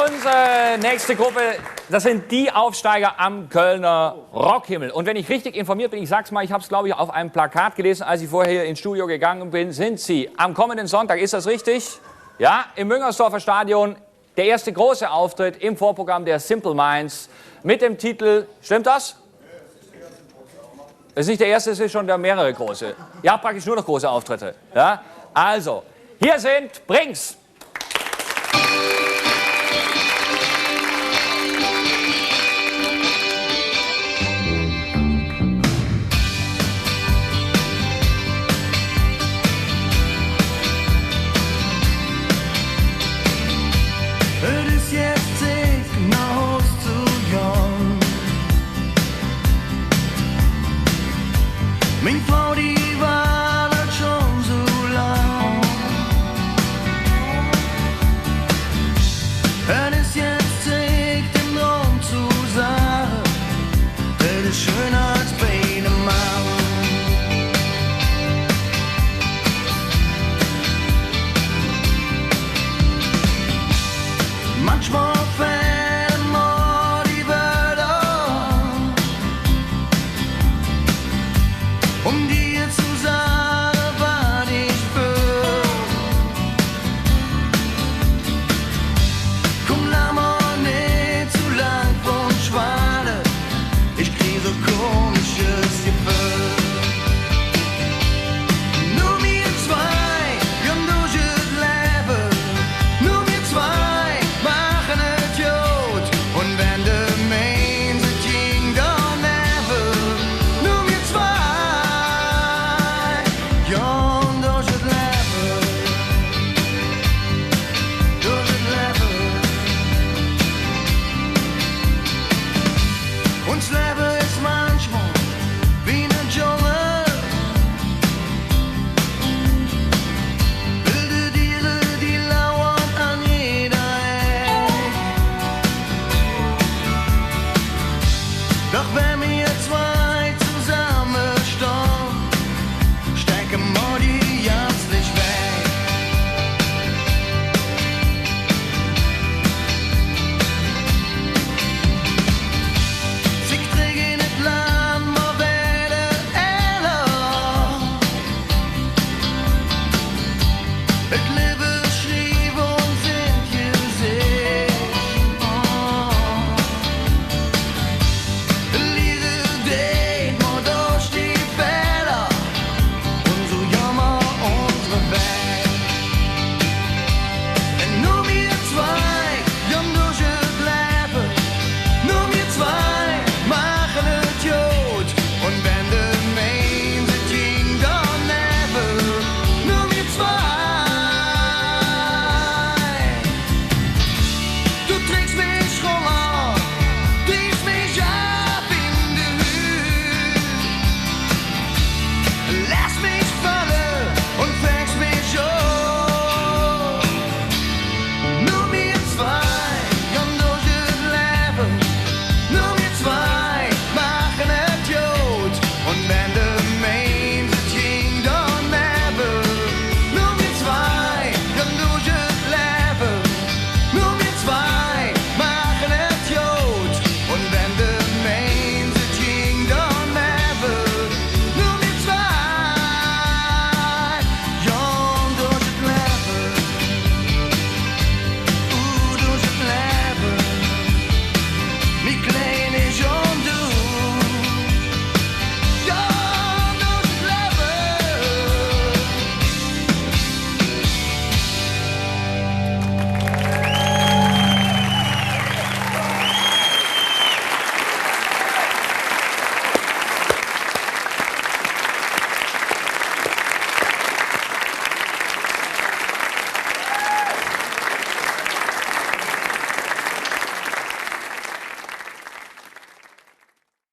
Unsere nächste Gruppe, das sind die Aufsteiger am Kölner Rockhimmel. Und wenn ich richtig informiert bin, ich sag's mal, ich habe es glaube ich auf einem Plakat gelesen, als ich vorher hier ins Studio gegangen bin, sind sie am kommenden Sonntag, ist das richtig? Ja, im Müngersdorfer Stadion, der erste große Auftritt im Vorprogramm der Simple Minds mit dem Titel, stimmt das? Es ist nicht der erste, es ist schon der mehrere große. Ja, praktisch nur noch große Auftritte. Ja, also, hier sind Brings.